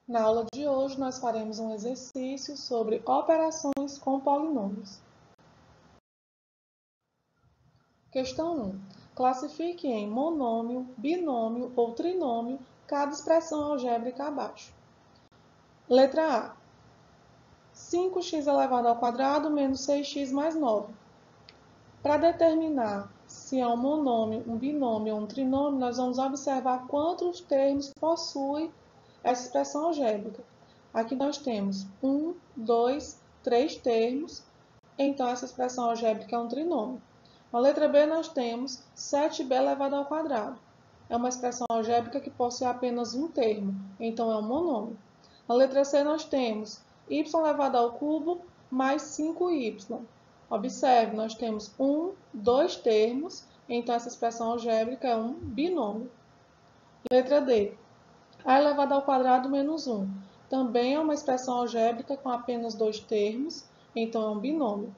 Na aula de hoje, nós faremos um exercício sobre operações com polinômios. Questão 1. Classifique em monômio, binômio ou trinômio cada expressão algébrica abaixo. Letra A. 5x elevado ao quadrado menos 6x mais 9. Para determinar se é um monômio, um binômio ou um trinômio, nós vamos observar quantos termos possui essa expressão algébrica. Aqui nós temos 1, 2, 3 termos, então essa expressão algébrica é um trinômio. Na letra B nós temos 7b elevado ao quadrado. É uma expressão algébrica que possui apenas um termo, então é um monômio. Na letra C nós temos y elevado ao cubo mais 5y. Observe, nós temos 2 termos, então essa expressão algébrica é um binômio. Letra D. A elevado ao quadrado menos 1. Também é uma expressão algébrica com apenas 2 termos, então é um binômio.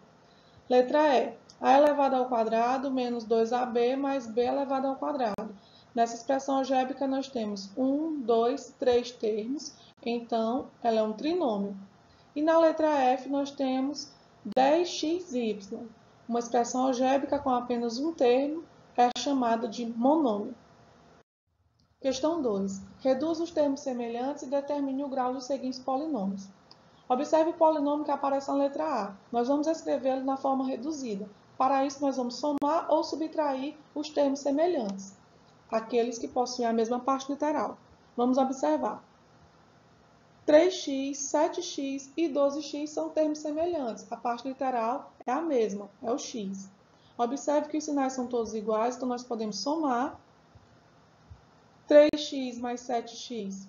Letra E. A elevado ao quadrado menos 2ab mais b elevado ao quadrado. Nessa expressão algébrica nós temos 2, 3 termos, então ela é um trinômio. E na letra F nós temos 10xy. Uma expressão algébrica com apenas um termo é chamada de monômio. Questão 2. Reduza os termos semelhantes e determine o grau dos seguintes polinômios. Observe o polinômio que aparece na letra A. Nós vamos escrevê-lo na forma reduzida. Para isso, nós vamos somar ou subtrair os termos semelhantes, aqueles que possuem a mesma parte literal. Vamos observar. 3x, 7x e 12x são termos semelhantes. A parte literal é a mesma, é o x. Observe que os sinais são todos iguais, então nós podemos somar 3x mais 7x,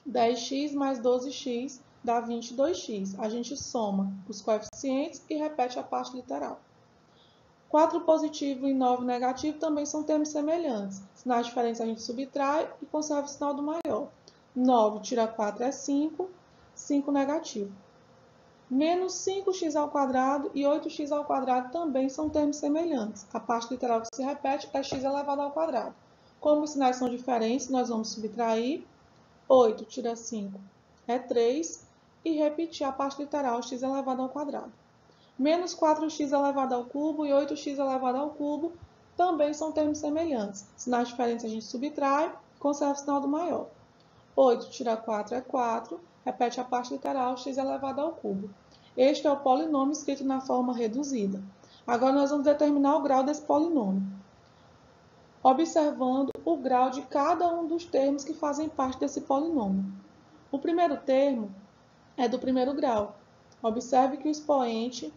10x mais 12x dá 22x. A gente soma os coeficientes e repete a parte literal. 4 positivo e 9 negativo também são termos semelhantes. Sinais diferentes a gente subtrai e conserva o sinal do maior. 9 tira 4 é 5, 5 negativo. Menos 5x ao quadrado e 8x ao quadrado também são termos semelhantes. A parte literal que se repete é x elevado ao quadrado. Como os sinais são diferentes, nós vamos subtrair. 8 tira 5 é 3 e repetir a parte literal x elevado ao quadrado. Menos 4x elevado ao cubo e 8x elevado ao cubo também são termos semelhantes. Sinais diferentes a gente subtrai e conserva o sinal do maior. 8 tira 4 é 4, repete a parte literal x elevado ao cubo. Este é o polinômio escrito na forma reduzida. Agora nós vamos determinar o grau desse polinômio, observando o grau de cada um dos termos que fazem parte desse polinômio. O primeiro termo é do primeiro grau. Observe que o expoente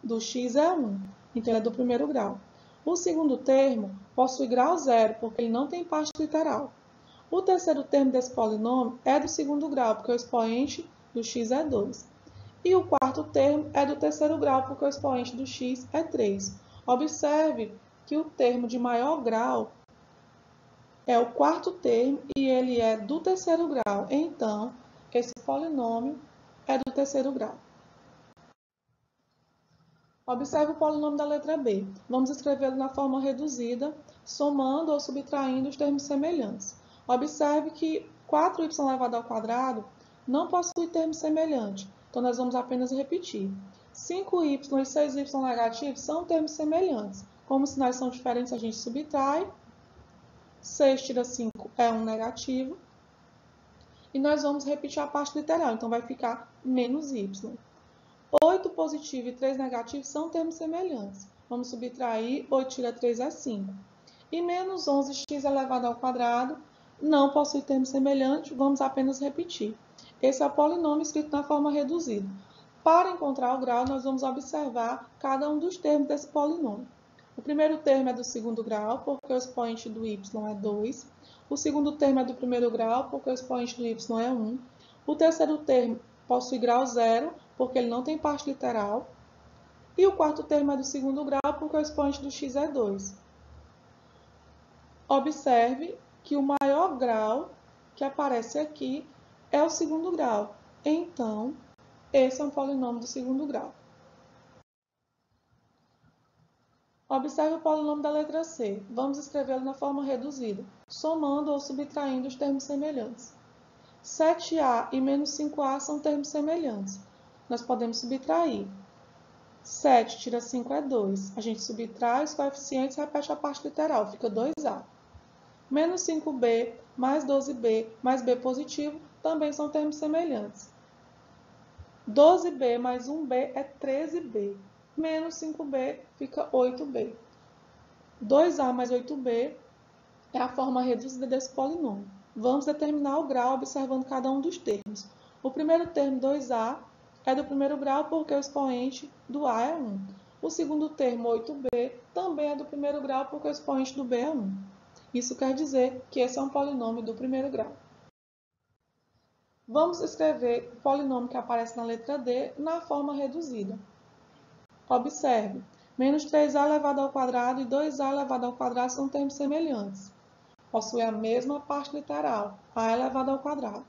do x é 1, então ele é do primeiro grau. O segundo termo possui grau zero, porque ele não tem parte literal. O terceiro termo desse polinômio é do segundo grau, porque o expoente do x é 2. E o quarto termo é do terceiro grau, porque o expoente do x é 3. Observe que o termo de maior grau é o quarto termo e ele é do terceiro grau. Então, esse polinômio é do terceiro grau. Observe o polinômio da letra B. Vamos escrevê-lo na forma reduzida, somando ou subtraindo os termos semelhantes. Observe que 4y elevado ao quadrado não possui termo semelhante, então nós vamos apenas repetir. 5y e 6y negativos são termos semelhantes. Como os sinais são diferentes, a gente subtrai. 6 tira 5 é 1 negativo. E nós vamos repetir a parte literal, então vai ficar menos y. 8 positivo e 3 negativo são termos semelhantes. Vamos subtrair, 8 tira 3 é 5. E menos 11x elevado ao quadrado não possui termo semelhante, vamos apenas repetir. Esse é o polinômio escrito na forma reduzida. Para encontrar o grau, nós vamos observar cada um dos termos desse polinômio. O primeiro termo é do segundo grau, porque o expoente do y é 2. O segundo termo é do primeiro grau, porque o expoente do y é 1. O terceiro termo possui grau zero, porque ele não tem parte literal. E o quarto termo é do segundo grau, porque o expoente do x é 2. Observe que o maior grau que aparece aqui é o segundo grau. Então, esse é um polinômio do segundo grau. Observe o polinômio da letra C. Vamos escrevê-lo na forma reduzida, somando ou subtraindo os termos semelhantes. 7a e menos 5a são termos semelhantes. Nós podemos subtrair. 7 tira 5 é 2. A gente subtrai os coeficientes e repete a parte literal, fica 2a. Menos 5b mais 12b mais b positivo também são termos semelhantes. 12b mais 1b é 13b. Menos 5b fica 8b. 2a mais 8b é a forma reduzida desse polinômio. Vamos determinar o grau observando cada um dos termos. O primeiro termo, 2a, é do primeiro grau porque o expoente do a é 1. O segundo termo, 8b, também é do primeiro grau porque o expoente do b é 1. Isso quer dizer que esse é um polinômio do primeiro grau. Vamos escrever o polinômio que aparece na letra D na forma reduzida. Observe, menos 3a elevado ao quadrado e 2a elevado ao quadrado são termos semelhantes. Possuem a mesma parte literal, a elevado ao quadrado.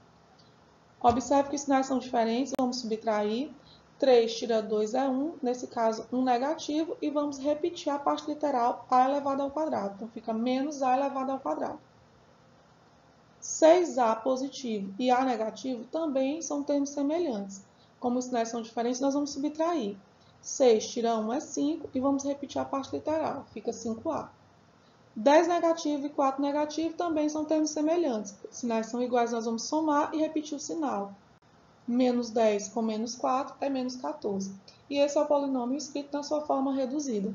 Observe que os sinais são diferentes, vamos subtrair. 3 tira 2 é 1, nesse caso 1 negativo, e vamos repetir a parte literal a elevado ao quadrado. Então fica menos a elevado ao quadrado. 6a positivo e a negativo também são termos semelhantes. Como os sinais são diferentes, nós vamos subtrair. 6 tira 1 é 5 e vamos repetir a parte literal, fica 5a. 10 negativo e 4 negativo também são termos semelhantes. Os sinais são iguais, nós vamos somar e repetir o sinal. Menos 10 com menos 4 é menos 14. E esse é o polinômio escrito na sua forma reduzida.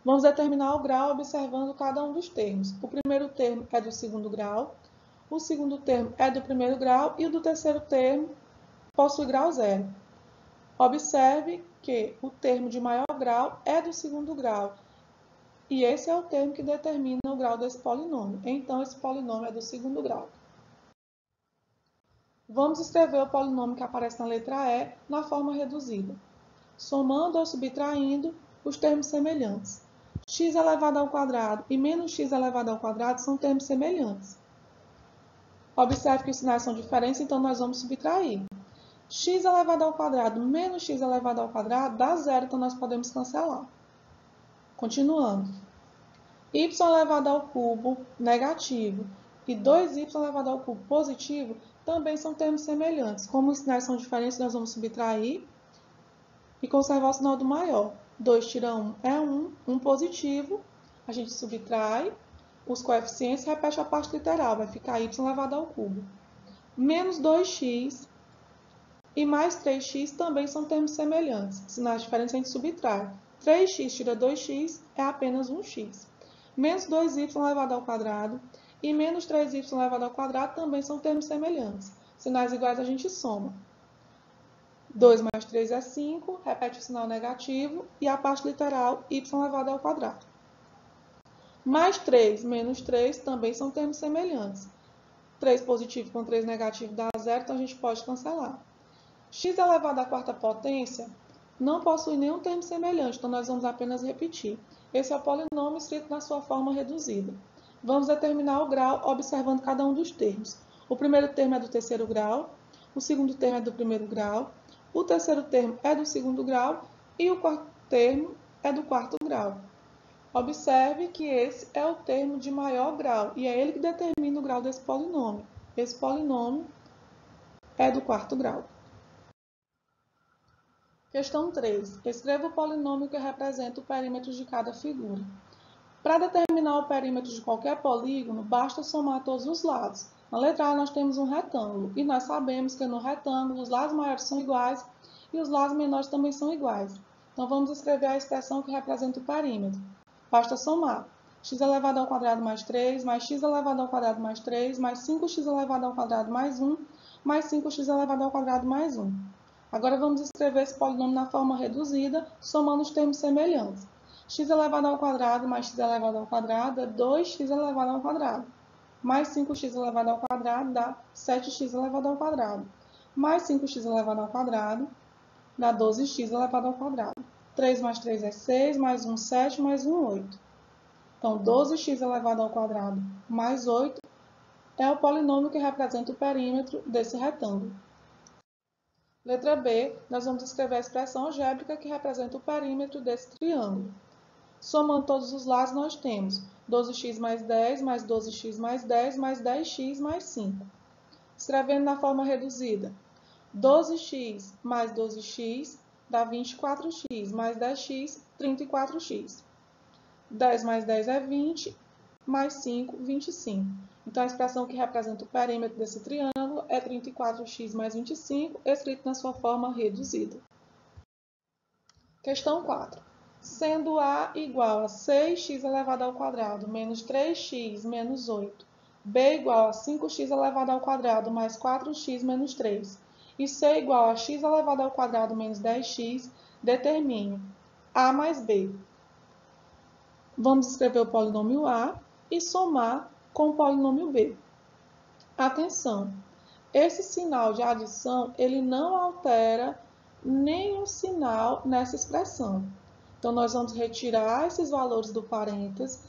Vamos determinar o grau observando cada um dos termos. O primeiro termo é do segundo grau, o segundo termo é do primeiro grau e o do terceiro termo possui grau zero. Observe que o termo de maior grau é do segundo grau. E esse é o termo que determina o grau desse polinômio. Então, esse polinômio é do segundo grau. Vamos escrever o polinômio que aparece na letra E na forma reduzida, somando ou subtraindo os termos semelhantes. X elevado ao quadrado e menos x elevado ao quadrado são termos semelhantes. Observe que os sinais são diferentes, então nós vamos subtrair. X elevado ao quadrado menos x elevado ao quadrado dá zero, então nós podemos cancelar. Continuando. Y elevado ao cubo negativo e 2y elevado ao cubo positivo também são termos semelhantes. Como os sinais são diferentes, nós vamos subtrair e conservar o sinal do maior. 2 tira 1 é 1, 1 positivo, a gente subtrai os coeficientes e repete a parte literal, vai ficar y elevado ao cubo. Menos 2x e mais 3x também são termos semelhantes. Sinais diferentes a gente subtrai. 3x tira 2x é apenas 1x. Menos 2y elevado ao quadrado e menos 3y elevado ao quadrado também são termos semelhantes. Sinais iguais a gente soma. 2 mais 3 é 5, repete o sinal negativo e a parte literal y elevado ao quadrado. Mais 3 menos 3 também são termos semelhantes. 3 positivo com 3 negativo dá zero, então a gente pode cancelar. X elevado à quarta potência não possui nenhum termo semelhante, então nós vamos apenas repetir. Esse é o polinômio escrito na sua forma reduzida. Vamos determinar o grau observando cada um dos termos. O primeiro termo é do terceiro grau, o segundo termo é do primeiro grau, o terceiro termo é do segundo grau e o quarto termo é do quarto grau. Observe que esse é o termo de maior grau e é ele que determina o grau desse polinômio. Esse polinômio é do quarto grau. Questão 3. Escreva o polinômio que representa o perímetro de cada figura. Para determinar o perímetro de qualquer polígono, basta somar todos os lados. Na letra A nós temos um retângulo e nós sabemos que no retângulo os lados maiores são iguais e os lados menores também são iguais. Então vamos escrever a expressão que representa o perímetro. Basta somar. X elevado ao quadrado mais 3, mais x elevado ao quadrado mais 3, mais 5x elevado ao quadrado mais 1, mais 5x elevado ao quadrado mais 1. Agora vamos escrever esse polinômio na forma reduzida, somando os termos semelhantes. X elevado ao quadrado mais x elevado ao quadrado é 2x elevado ao quadrado. Mais 5x elevado ao quadrado dá 7x elevado ao quadrado. Mais 5x elevado ao quadrado dá 12x elevado ao quadrado. 3 mais 3 é 6, mais 1, 7, mais 1, 8. Então, 12x elevado ao quadrado mais 8 é o polinômio que representa o perímetro desse retângulo. Letra B, nós vamos escrever a expressão algébrica que representa o perímetro desse triângulo. Somando todos os lados, nós temos 12x mais 10, mais 12x mais 10, mais 10x mais 5. Escrevendo na forma reduzida. 12x mais 12x dá 24x, mais 10x, 34x. 10 mais 10 é 20, mais 5, 25. Então, a expressão que representa o perímetro desse triângulo é 34x mais 25, escrito na sua forma reduzida. Questão 4. Sendo A igual a 6x elevado ao quadrado menos 3x menos 8, B igual a 5x elevado ao quadrado mais 4x menos 3, e C igual a x elevado ao quadrado menos 10x, determine A mais B. Vamos escrever o polinômio A e somar com o polinômio B. Atenção! Esse sinal de adição, ele não altera nenhum sinal nessa expressão. Então, nós vamos retirar esses valores do parênteses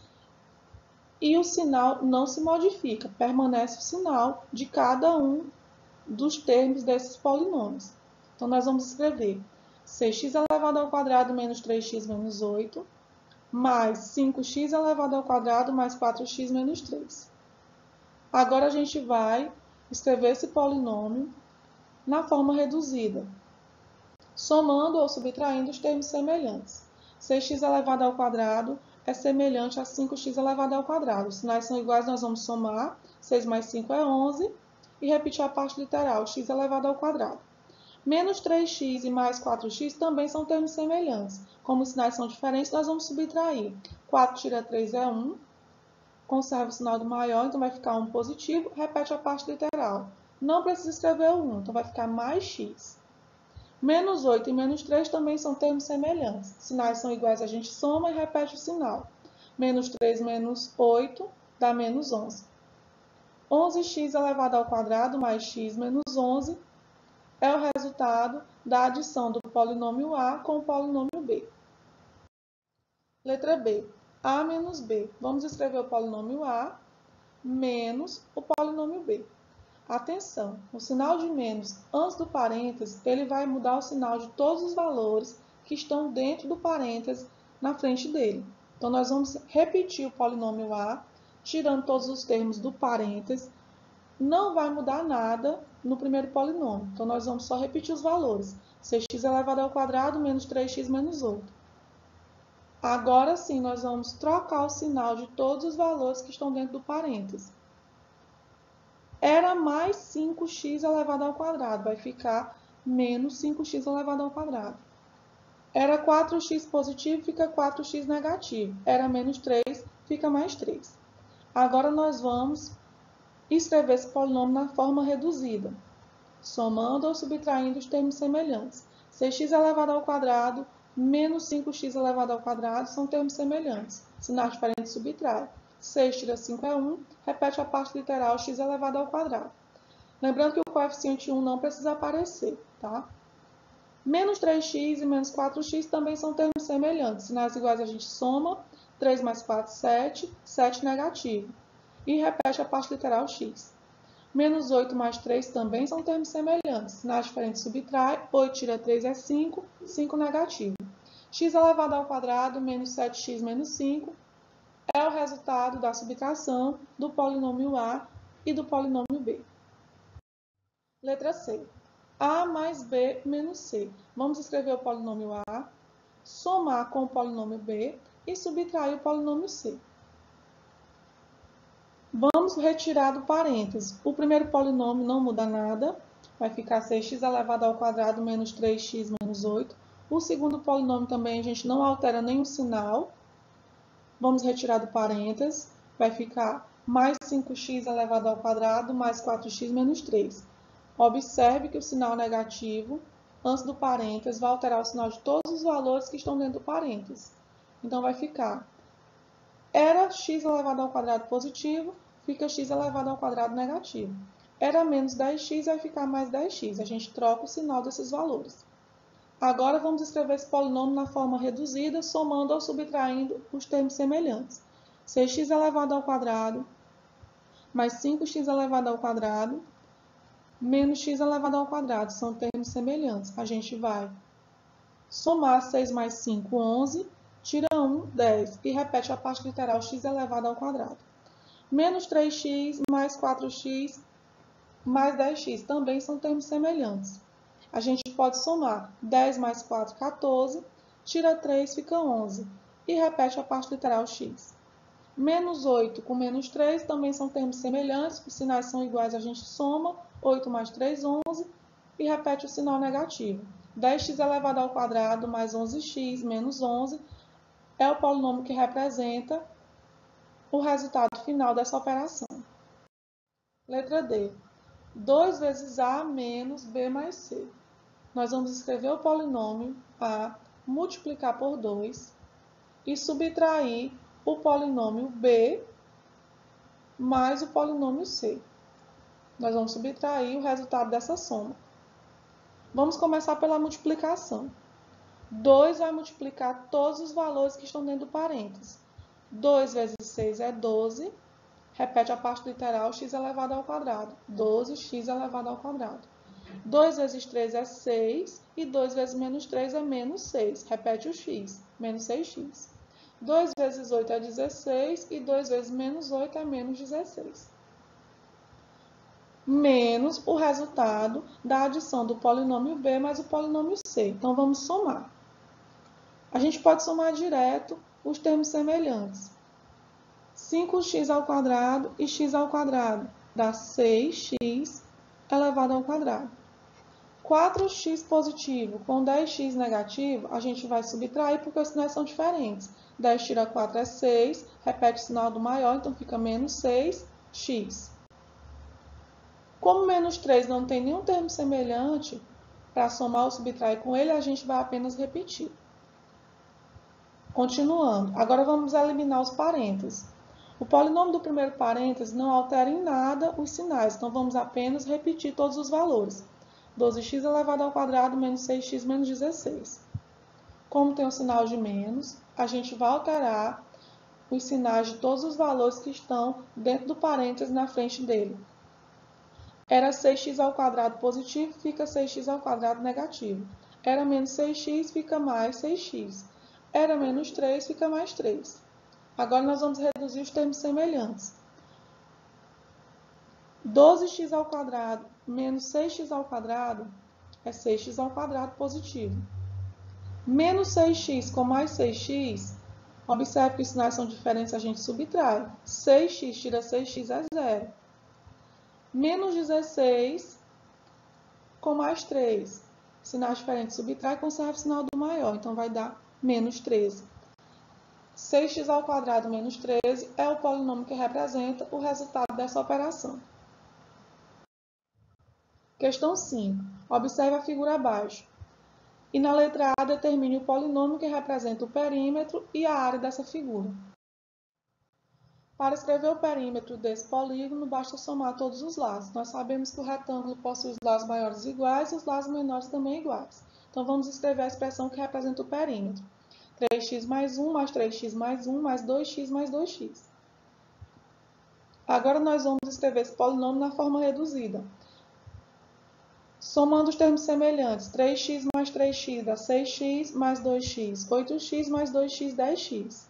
e o sinal não se modifica, permanece o sinal de cada um dos termos desses polinômios. Então, nós vamos escrever 6x elevado ao quadrado menos 3x menos 8, mais 5x elevado ao quadrado mais 4x menos 3. Agora, a gente vai escrever esse polinômio na forma reduzida, somando ou subtraindo os termos semelhantes. 6x elevado ao quadrado é semelhante a 5x elevado ao quadrado. Os sinais são iguais, nós vamos somar. 6 mais 5 é 11. E repetir a parte literal, x elevado ao quadrado. Menos 3x e mais 4x também são termos semelhantes. Como os sinais são diferentes, nós vamos subtrair. 4 tira 3 é 1. Conserva o sinal do maior, então vai ficar 1 positivo. Repete a parte literal. Não precisa escrever o 1, então vai ficar mais x. Menos 8 e menos 3 também são termos semelhantes. Sinais são iguais, a gente soma e repete o sinal. Menos 3 menos 8 dá menos 11. 11x elevado ao quadrado mais x menos 11 é o resultado da adição do polinômio A com o polinômio B. Letra B. A menos B. Vamos escrever o polinômio A menos o polinômio B. Atenção, o sinal de menos antes do parênteses, ele vai mudar o sinal de todos os valores que estão dentro do parênteses na frente dele. Então, nós vamos repetir o polinômio A, tirando todos os termos do parênteses. Não vai mudar nada no primeiro polinômio. Então, nós vamos só repetir os valores. 6x elevado ao quadrado menos 3x menos 8. Agora sim, nós vamos trocar o sinal de todos os valores que estão dentro do parênteses. Era mais 5x elevado ao quadrado, vai ficar menos 5x elevado ao quadrado. Era 4x positivo, fica 4x negativo. Era menos 3, fica mais 3. Agora, nós vamos escrever esse polinômio na forma reduzida, somando ou subtraindo os termos semelhantes. 6x elevado ao quadrado menos 5x elevado ao quadrado são termos semelhantes. Sinais diferentes subtrai. 6 tira 5 é 1, repete a parte literal x elevado ao quadrado. Lembrando que o coeficiente 1 não precisa aparecer, tá? Menos 3x e menos 4x também são termos semelhantes. Sinais iguais a gente soma, 3 mais 4, 7, 7 negativo. E repete a parte literal x. Menos 8 mais 3 também são termos semelhantes. Sinais diferentes subtrai, 8 tira 3 é 5, 5 negativo. X elevado ao quadrado menos 7x menos 5 é o resultado da subtração do polinômio A e do polinômio B. Letra C. A mais B menos C. Vamos escrever o polinômio A, somar com o polinômio B e subtrair o polinômio C. Vamos retirar do parênteses. O primeiro polinômio não muda nada, vai ficar 6x elevado ao quadrado menos 3x menos 8. O segundo polinômio também a gente não altera nenhum sinal. Vamos retirar do parênteses, vai ficar mais 5x elevado ao quadrado mais 4x menos 3. Observe que o sinal negativo, antes do parênteses, vai alterar o sinal de todos os valores que estão dentro do parênteses. Então, vai ficar, era x elevado ao quadrado positivo, fica x elevado ao quadrado negativo. Era menos 10x, vai ficar mais 10x. A gente troca o sinal desses valores. Agora, vamos escrever esse polinômio na forma reduzida, somando ou subtraindo os termos semelhantes. 6x elevado ao quadrado mais 5x elevado ao quadrado menos x elevado ao quadrado. São termos semelhantes. A gente vai somar 6 mais 5, 11, tira 1, 10. E repete a parte literal x elevado ao quadrado. Menos 3x mais 4x mais 10x também são termos semelhantes. A gente pode somar 10 mais 4, 14, tira 3, fica 11, e repete a parte literal x. Menos 8 com menos 3 também são termos semelhantes, os sinais são iguais, a gente soma, 8 mais 3, 11, e repete o sinal negativo. 10x elevado ao quadrado mais 11x menos 11 é o polinômio que representa o resultado final dessa operação. Letra D. 2 vezes A menos B mais C. Nós vamos escrever o polinômio A, multiplicar por 2 e subtrair o polinômio B mais o polinômio C. Nós vamos subtrair o resultado dessa soma. Vamos começar pela multiplicação. 2 vai multiplicar todos os valores que estão dentro do parênteses. 2 vezes 6 é 12. Repete a parte literal, x elevado ao quadrado. 12x elevado ao quadrado. 2 vezes 3 é 6. E 2 vezes menos 3 é menos 6. Repete o x, menos 6x. 2 vezes 8 é 16. E 2 vezes menos 8 é menos 16. Menos o resultado da adição do polinômio b mais o polinômio c. Então, vamos somar. A gente pode somar direto os termos semelhantes. 5x ao quadrado e x ao quadrado dá 6x elevado ao quadrado. 4x positivo com 10x negativo, a gente vai subtrair porque os sinais são diferentes. 10 tira 4 é 6, repete o sinal do maior, então fica menos 6x. Como menos 3 não tem nenhum termo semelhante, para somar ou subtrair com ele, a gente vai apenas repetir. Continuando, agora vamos eliminar os parênteses. O polinômio do primeiro parêntese não altera em nada os sinais, então vamos apenas repetir todos os valores. 12x elevado ao quadrado menos 6x menos 16. Como tem o sinal de menos, a gente vai alterar os sinais de todos os valores que estão dentro do parêntese na frente dele. Era 6x ao quadrado positivo, fica 6x ao quadrado negativo. Era menos 6x, fica mais 6x. Era menos 3, fica mais 3. Agora nós vamos reduzir os termos semelhantes. 12x ao quadrado menos 6x ao quadrado é 6x ao quadrado positivo. Menos 6x com mais 6x, observe que os sinais são diferentes, a gente subtrai. 6x tira 6x é 0. Menos 16 com mais 3. Sinais diferentes, subtrai e conserva o sinal do maior, então vai dar menos 13. 6x ao quadrado menos 13 é o polinômio que representa o resultado dessa operação. Questão 5. Observe a figura abaixo. E na letra A, determine o polinômio que representa o perímetro e a área dessa figura. Para escrever o perímetro desse polígono, basta somar todos os lados. Nós sabemos que o retângulo possui os lados maiores iguais e os lados menores também iguais. Então, vamos escrever a expressão que representa o perímetro. 3x mais 1 mais 3x mais 1 mais 2x mais 2x. Agora, nós vamos escrever esse polinômio na forma reduzida. Somando os termos semelhantes, 3x mais 3x dá 6x mais 2x, 8x mais 2x, 10x.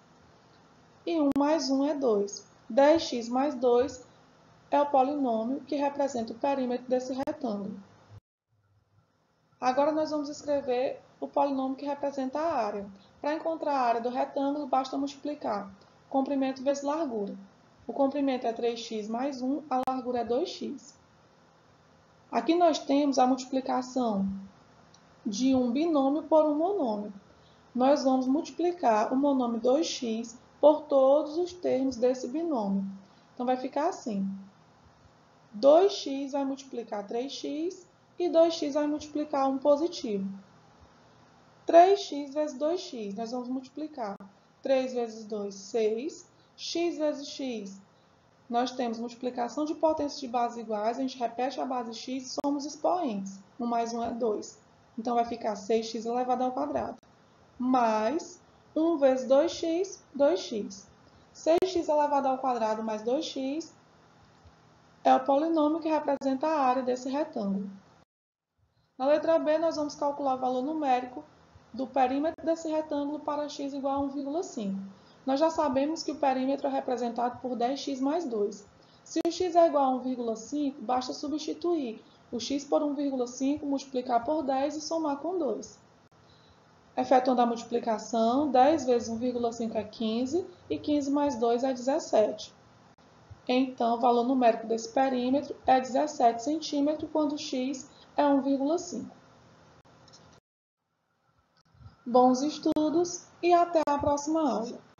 E 1 mais 1 é 2. 10x mais 2 é o polinômio que representa o perímetro desse retângulo. Agora nós vamos escrever o polinômio que representa a área. Para encontrar a área do retângulo, basta multiplicar comprimento vezes largura. O comprimento é 3x mais 1, a largura é 2x. Aqui nós temos a multiplicação de um binômio por um monômio. Nós vamos multiplicar o monômio 2x por todos os termos desse binômio. Então, vai ficar assim. 2x vai multiplicar 3x e 2x vai multiplicar um positivo. 3x vezes 2x, nós vamos multiplicar. 3 vezes 2, 6. X vezes x, nós temos multiplicação de potências de bases iguais, a gente repete a base x e somos expoentes. 1 mais 1 é 2. Então, vai ficar 6x elevado ao quadrado. Mais 1 vezes 2x, 2x. 6x elevado ao quadrado mais 2x é o polinômio que representa a área desse retângulo. Na letra B, nós vamos calcular o valor numérico do perímetro desse retângulo para x igual a 1,5. Nós já sabemos que o perímetro é representado por 10x mais 2. Se o x é igual a 1,5, basta substituir o x por 1,5, multiplicar por 10 e somar com 2. Efetuando a multiplicação, 10 vezes 1,5 é 15 e 15 mais 2 é 17. Então, o valor numérico desse perímetro é 17 centímetros quando x é 1,5. Bons estudos e até a próxima aula!